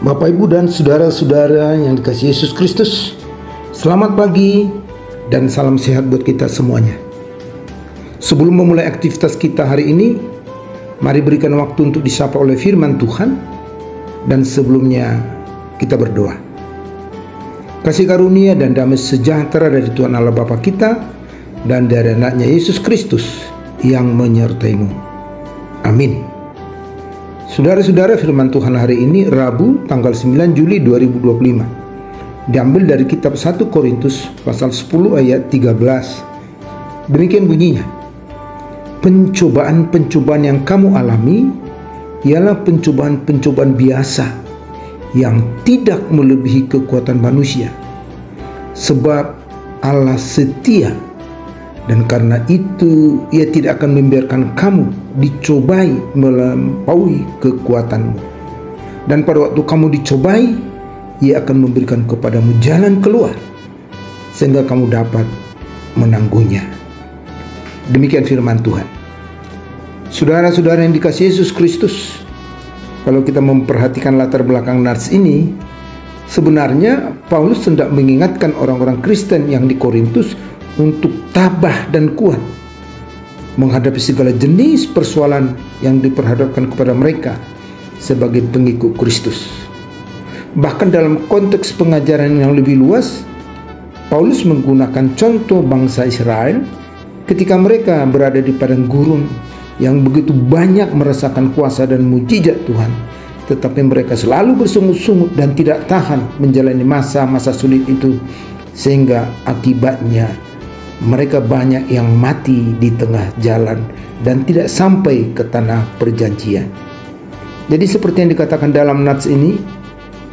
Bapak, Ibu, dan saudara-saudara yang dikasihi Yesus Kristus, selamat pagi dan salam sehat buat kita semuanya. Sebelum memulai aktivitas kita hari ini, mari berikan waktu untuk disapa oleh firman Tuhan, dan sebelumnya kita berdoa. Kasih karunia dan damai sejahtera dari Tuhan Allah Bapa kita dan dari anaknya Yesus Kristus yang menyertaimu. Amin. Saudara-saudara, firman Tuhan hari ini Rabu tanggal 9 Juli 2025 diambil dari kitab 1 Korintus pasal 10 ayat 13. Demikian bunyinya: pencobaan-pencobaan yang kamu alami ialah pencobaan-pencobaan biasa yang tidak melebihi kekuatan manusia, sebab Allah setia, dan karena itu Ia tidak akan membiarkan kamu dicobai melampaui kekuatanmu. Dan pada waktu kamu dicobai, Ia akan memberikan kepadamu jalan keluar sehingga kamu dapat menanggungnya. Demikian firman Tuhan. Saudara-saudara yang dikasihi Yesus Kristus, kalau kita memperhatikan latar belakang nats ini, sebenarnya Paulus hendak mengingatkan orang-orang Kristen yang di Korintus untuk tabah dan kuat menghadapi segala jenis persoalan yang diperhadapkan kepada mereka sebagai pengikut Kristus. Bahkan dalam konteks pengajaran yang lebih luas, Paulus menggunakan contoh bangsa Israel ketika mereka berada di padang gurun yang begitu banyak merasakan kuasa dan mujizat Tuhan, tetapi mereka selalu bersungut-sungut dan tidak tahan menjalani masa-masa sulit itu, sehingga akibatnya mereka banyak yang mati di tengah jalan dan tidak sampai ke tanah perjanjian. Jadi seperti yang dikatakan dalam nats ini,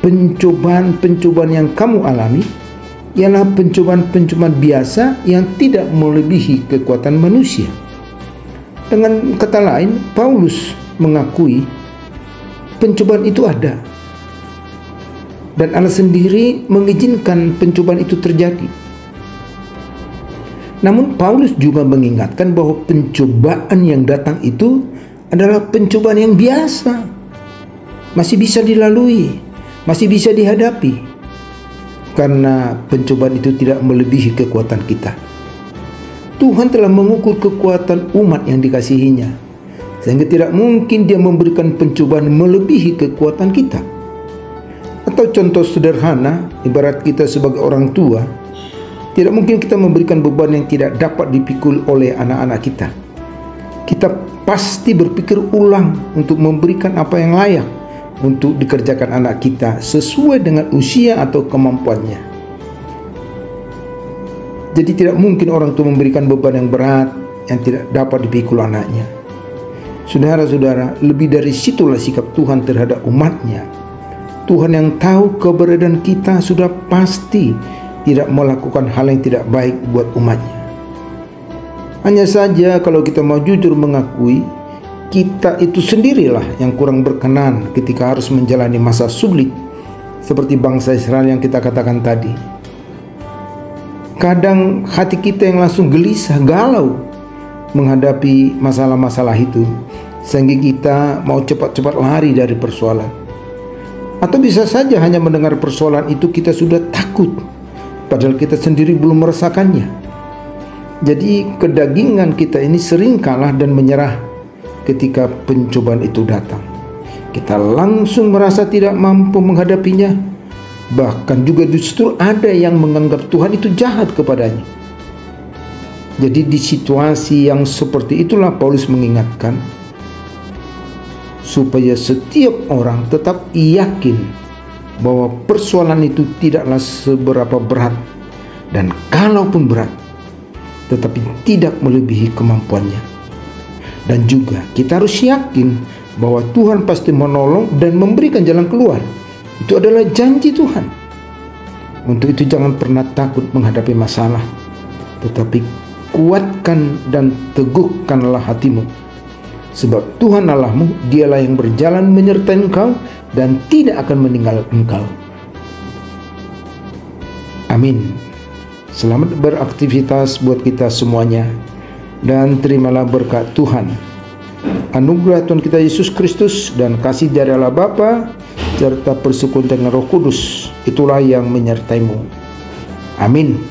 pencobaan-pencobaan yang kamu alami ialah pencobaan-pencobaan biasa yang tidak melebihi kekuatan manusia. Dengan kata lain, Paulus mengakui pencobaan itu ada, dan Allah sendiri mengizinkan pencobaan itu terjadi. Namun Paulus juga mengingatkan bahwa pencobaan yang datang itu adalah pencobaan yang biasa, masih bisa dilalui, masih bisa dihadapi, karena pencobaan itu tidak melebihi kekuatan kita. Tuhan telah mengukur kekuatan umat yang dikasihinya, sehingga tidak mungkin Dia memberikan pencobaan melebihi kekuatan kita. Atau contoh sederhana, ibarat kita sebagai orang tua, tidak mungkin kita memberikan beban yang tidak dapat dipikul oleh anak-anak kita. Kita pasti berpikir ulang untuk memberikan apa yang layak untuk dikerjakan anak kita sesuai dengan usia atau kemampuannya. Jadi tidak mungkin orang tua memberikan beban yang berat yang tidak dapat dipikul anaknya. Saudara-saudara, lebih dari situlah sikap Tuhan terhadap umatnya. Tuhan yang tahu keberadaan kita sudah pasti tidak melakukan hal yang tidak baik buat umatnya. Hanya saja kalau kita mau jujur mengakui, kita itu sendirilah yang kurang berkenan ketika harus menjalani masa sulit seperti bangsa Israel yang kita katakan tadi. Kadang hati kita yang langsung gelisah, galau menghadapi masalah-masalah itu, sehingga kita mau cepat-cepat lari dari persoalan. Atau bisa saja hanya mendengar persoalan itu kita sudah takut, padahal kita sendiri belum merasakannya. Jadi kedagingan kita ini sering kalah dan menyerah ketika pencobaan itu datang. Kita langsung merasa tidak mampu menghadapinya. Bahkan juga justru ada yang menganggap Tuhan itu jahat kepadanya. Jadi di situasi yang seperti itulah Paulus mengingatkan supaya setiap orang tetap yakin bahwa persoalan itu tidaklah seberapa berat, dan kalaupun berat, tetapi tidak melebihi kemampuannya. Dan juga kita harus yakin bahwa Tuhan pasti menolong dan memberikan jalan keluar. Itu adalah janji Tuhan. Untuk itu jangan pernah takut menghadapi masalah, tetapi kuatkan dan teguhkanlah hatimu, sebab Tuhan Allahmu, Dialah yang berjalan menyertai engkau dan tidak akan meninggalkan engkau. Amin. Selamat beraktivitas buat kita semuanya, dan terimalah berkat Tuhan. Anugerah Tuhan kita Yesus Kristus dan kasih dari Allah Bapa, serta persekutuan dengan Roh Kudus itulah yang menyertaimu. Amin.